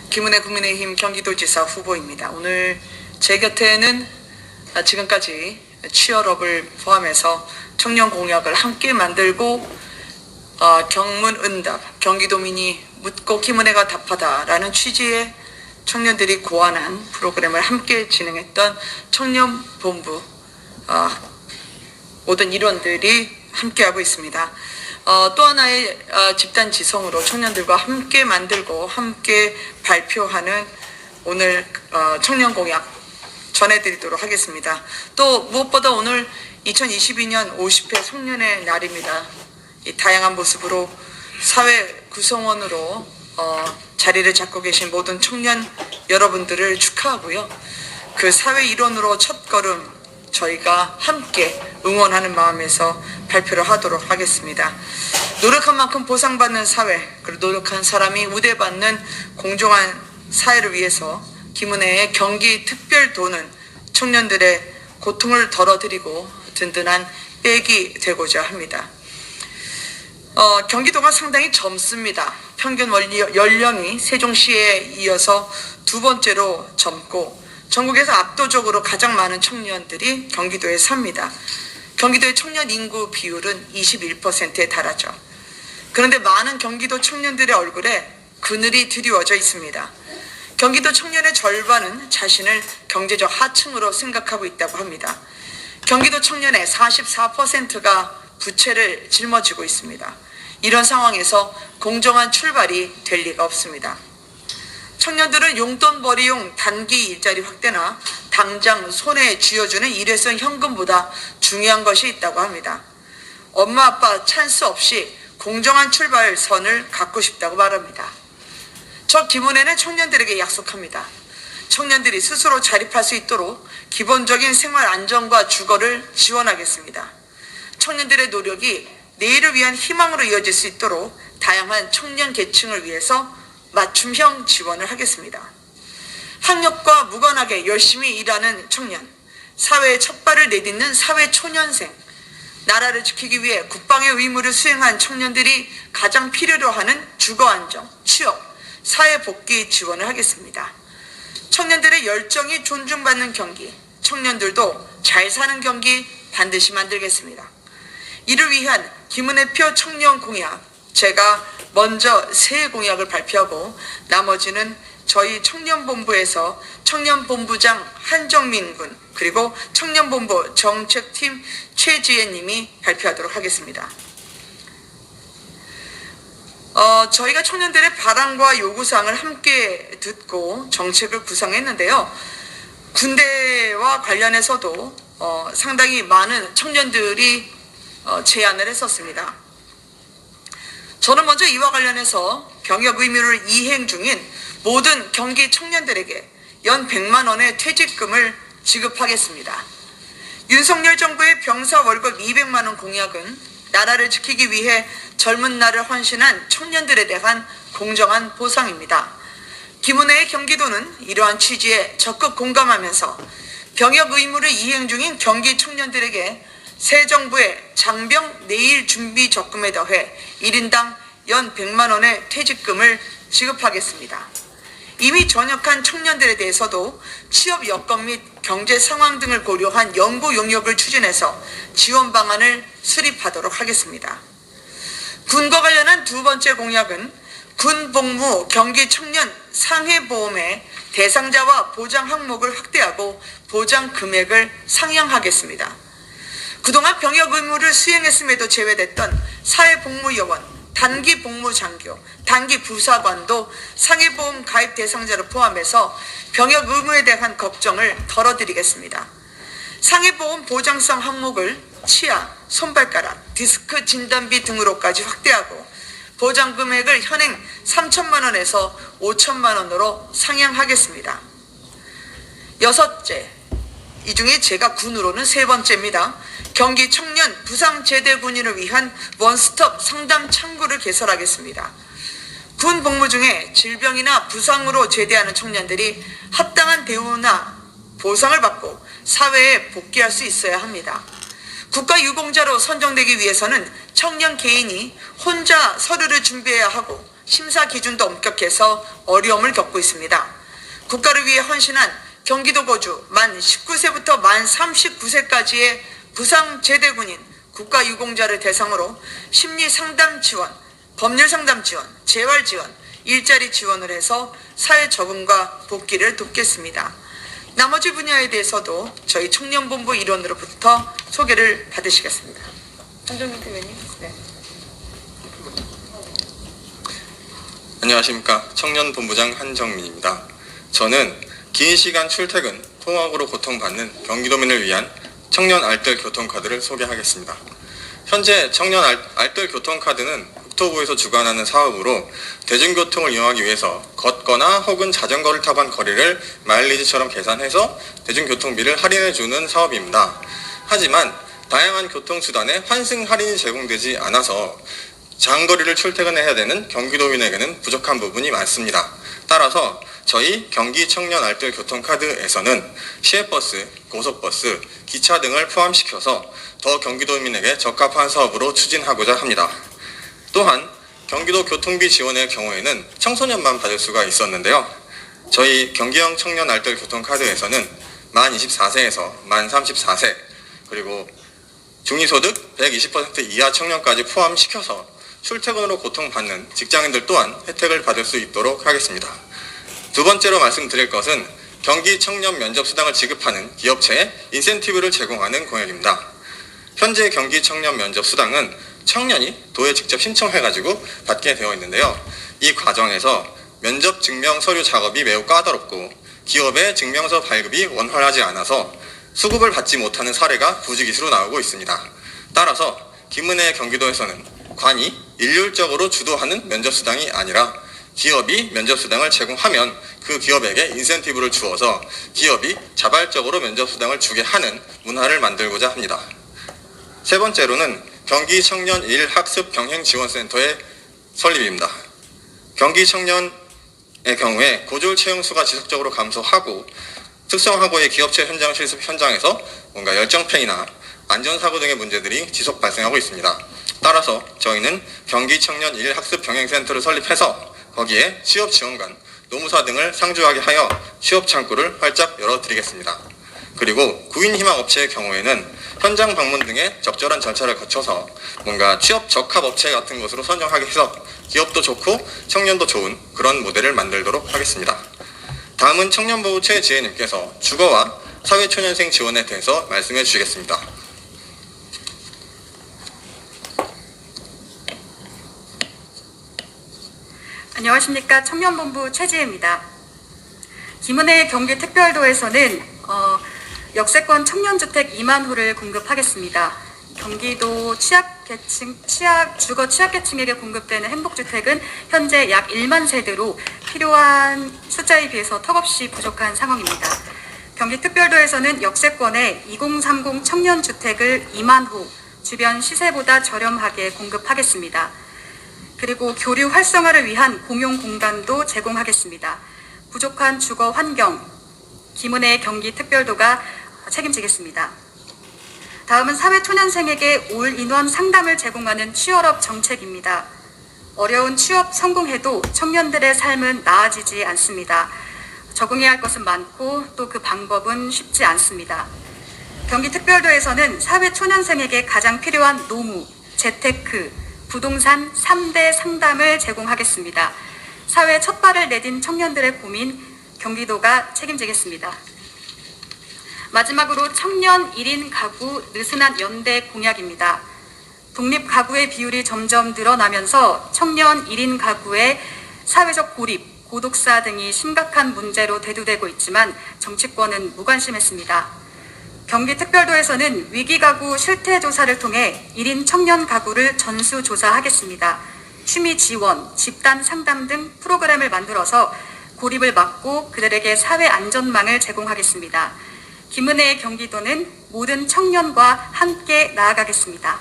김은혜 국민의힘 경기도지사 후보입니다. 오늘 제 곁에는 지금까지 취업을 포함해서 청년 공약을 함께 만들고 경문응답, 경기도민이 묻고 김은혜가 답하다라는 취지의 청년들이 고안한 프로그램을 함께 진행했던 청년본부 모든 일원들이 함께하고 있습니다. 또 하나의 집단 지성으로 청년들과 함께 만들고 함께 발표하는 오늘 청년 공약 전해드리도록 하겠습니다. 또 무엇보다 오늘 2022년 50회 송년회 날입니다. 이 다양한 모습으로 사회 구성원으로 자리를 잡고 계신 모든 청년 여러분들을 축하하고요. 그 사회 일원으로 첫걸음 저희가 함께 응원하는 마음에서 발표를 하도록 하겠습니다. 노력한 만큼 보상받는 사회, 그리고 노력한 사람이 우대받는 공정한 사회를 위해서 김은혜의 경기특별도는 청년들의 고통을 덜어드리고 든든한 백이 되고자 합니다. 경기도가 상당히 젊습니다. 평균 연령이 세종시에 이어서 두 번째로 젊고 전국에서 압도적으로 가장 많은 청년들이 경기도에 삽니다. 경기도의 청년 인구 비율은 21%에 달하죠. 그런데 많은 경기도 청년들의 얼굴에 그늘이 드리워져 있습니다. 경기도 청년의 절반은 자신을 경제적 하층으로 생각하고 있다고 합니다. 경기도 청년의 44%가 부채를 짊어지고 있습니다. 이런 상황에서 공정한 출발이 될 리가 없습니다. 청년들은 용돈벌이용 단기 일자리 확대나 당장 손에 쥐어주는 일회성 현금보다 중요한 것이 있다고 합니다. 엄마 아빠 찬스 없이 공정한 출발선을 갖고 싶다고 말합니다. 저 김은혜는 청년들에게 약속합니다. 청년들이 스스로 자립할 수 있도록 기본적인 생활 안정과 주거를 지원하겠습니다. 청년들의 노력이 내일을 위한 희망으로 이어질 수 있도록 다양한 청년 계층을 위해서 맞춤형 지원을 하겠습니다. 학력과 무관하게 열심히 일하는 청년, 사회에 첫 발을 내딛는 사회초년생, 나라를 지키기 위해 국방의 의무를 수행한 청년들이 가장 필요로 하는 주거안정, 취업, 사회복귀 지원을 하겠습니다. 청년들의 열정이 존중받는 경기, 청년들도 잘 사는 경기 반드시 만들겠습니다. 이를 위한 김은혜표 청년 공약, 제가 먼저 새 공약을 발표하고 나머지는 저희 청년본부에서 청년본부장 한정민 군 그리고 청년본부 정책팀 최지혜 님이 발표하도록 하겠습니다. 저희가 청년들의 바람과 요구사항을 함께 듣고 정책을 구상했는데요. 군대와 관련해서도 상당히 많은 청년들이 제안을 했었습니다. 저는 먼저 이와 관련해서 병역 의무를 이행 중인 모든 경기 청년들에게 연 100만 원의 퇴직금을 지급하겠습니다. 윤석열 정부의 병사 월급 200만 원 공약은 나라를 지키기 위해 젊은 날을 헌신한 청년들에 대한 공정한 보상입니다. 김은혜의 경기도는 이러한 취지에 적극 공감하면서 병역 의무를 이행 중인 경기 청년들에게 새 정부의 장병 내일 준비 적금에 더해 1인당 연 100만 원의 퇴직금을 지급하겠습니다. 이미 전역한 청년들에 대해서도 취업 여건 및 경제 상황 등을 고려한 연구 용역을 추진해서 지원 방안을 수립하도록 하겠습니다. 군과 관련한 두 번째 공약은 군복무 경기 청년 상해보험의 대상자와 보장 항목을 확대하고 보장 금액을 상향하겠습니다. 그동안 병역 의무를 수행했음에도 제외됐던 사회복무요원, 단기 복무장교, 단기 부사관도 상해보험 가입 대상자를 포함해서 병역 의무에 대한 걱정을 덜어드리겠습니다. 상해보험 보장성 항목을 치아, 손발가락, 디스크 진단비 등으로까지 확대하고 보장 금액을 현행 3천만 원에서 5천만 원으로 상향하겠습니다. 여섯째, 이 중에 제가 군으로는 세 번째입니다. 경기 청년 부상 제대 군인을 위한 원스톱 상담 창구를 개설하겠습니다. 군 복무 중에 질병이나 부상으로 제대하는 청년들이 합당한 대우나 보상을 받고 사회에 복귀할 수 있어야 합니다. 국가유공자로 선정되기 위해서는 청년 개인이 혼자 서류를 준비해야 하고 심사 기준도 엄격해서 어려움을 겪고 있습니다. 국가를 위해 헌신한 경기도 거주 만 19세부터 만 39세까지의 부상 제대군인 국가유공자를 대상으로 심리상담 지원, 법률상담 지원, 재활 지원, 일자리 지원을 해서 사회 적응과 복귀를 돕겠습니다. 나머지 분야에 대해서도 저희 청년본부 일원으로부터 소개를 받으시겠습니다. 한정민 대변인. 네. 안녕하십니까. 청년본부장 한정민입니다. 저는 긴 시간 출퇴근, 통학으로 고통받는 경기도민을 위한 청년 알뜰 교통카드를 소개하겠습니다. 현재 청년 알뜰 교통카드는 국토부에서 주관하는 사업으로 대중교통을 이용하기 위해서 걷거나 혹은 자전거를 타고 한 거리를 마일리지처럼 계산해서 대중교통비를 할인해주는 사업입니다. 하지만 다양한 교통수단에 환승 할인이 제공되지 않아서 장거리를 출퇴근해야 되는 경기도민에게는 부족한 부분이 많습니다. 따라서 저희 경기 청년 알뜰 교통카드에서는 시외버스, 고속버스, 기차 등을 포함시켜서 더 경기도민에게 적합한 사업으로 추진하고자 합니다. 또한 경기도 교통비 지원의 경우에는 청소년만 받을 수가 있었는데요. 저희 경기형 청년 알뜰 교통카드에서는 만 24세에서 만 34세 그리고 중위소득 120% 이하 청년까지 포함시켜서 출퇴근으로 고통받는 직장인들 또한 혜택을 받을 수 있도록 하겠습니다. 두 번째로 말씀드릴 것은 경기 청년 면접수당을 지급하는 기업체에 인센티브를 제공하는 공약입니다. 현재 경기 청년 면접수당은 청년이 도에 직접 신청해가지고 받게 되어 있는데요. 이 과정에서 면접 증명 서류 작업이 매우 까다롭고 기업의 증명서 발급이 원활하지 않아서 수급을 받지 못하는 사례가 부지기수로 나오고 있습니다. 따라서 김은혜 경기도에서는 관이 일률적으로 주도하는 면접수당이 아니라 기업이 면접수당을 제공하면 그 기업에게 인센티브를 주어서 기업이 자발적으로 면접수당을 주게 하는 문화를 만들고자 합니다. 세 번째로는 경기 청년 일학습 병행 지원센터의 설립입니다. 경기 청년의 경우에 고졸 채용 수가 지속적으로 감소하고 특성화고의 기업체 현장 실습 현장에서 뭔가 열정페이나 안전사고 등의 문제들이 지속 발생하고 있습니다. 따라서 저희는 경기 청년 일학습 병행센터를 설립해서 거기에 취업 지원관, 노무사 등을 상주하게 하여 취업 창구를 활짝 열어드리겠습니다. 그리고 구인 희망 업체의 경우에는 현장 방문 등의 적절한 절차를 거쳐서 뭔가 취업 적합 업체 같은 것으로 선정하게 해서 기업도 좋고 청년도 좋은 그런 모델을 만들도록 하겠습니다. 다음은 청년보호 최지혜님께서 주거와 사회초년생 지원에 대해서 말씀해 주시겠습니다. 안녕하십니까. 청년본부 최지혜입니다. 김은혜 경기특별도에서는 역세권 청년주택 2만 호를 공급하겠습니다. 경기도 주거 취약계층에게 공급되는 행복주택은 현재 약 1만 세대로 필요한 숫자에 비해서 턱없이 부족한 상황입니다. 경기특별도에서는 역세권의 2030 청년주택을 2만 호, 주변 시세보다 저렴하게 공급하겠습니다. 그리고 교류 활성화를 위한 공용 공간도 제공하겠습니다. 부족한 주거 환경, 김은혜 경기특별도가 책임지겠습니다. 다음은 사회초년생에게 올인원 상담을 제공하는 취업업 정책입니다. 어려운 취업 성공해도 청년들의 삶은 나아지지 않습니다. 적응해야 할 것은 많고 또 그 방법은 쉽지 않습니다. 경기특별도에서는 사회초년생에게 가장 필요한 노무, 재테크, 부동산 3대 상담을 제공하겠습니다. 사회 첫 발을 내딘 청년들의 고민, 경기도가 책임지겠습니다. 마지막으로 청년 1인 가구 느슨한 연대 공약입니다. 독립 가구의 비율이 점점 늘어나면서 청년 1인 가구의 사회적 고립, 고독사 등이 심각한 문제로 대두되고 있지만 정치권은 무관심했습니다. 경기특별도에서는 위기가구 실태조사를 통해 1인 청년 가구를 전수조사하겠습니다. 취미 지원, 집단 상담 등 프로그램을 만들어서 고립을 막고 그들에게 사회 안전망을 제공하겠습니다. 김은혜 경기도는 모든 청년과 함께 나아가겠습니다.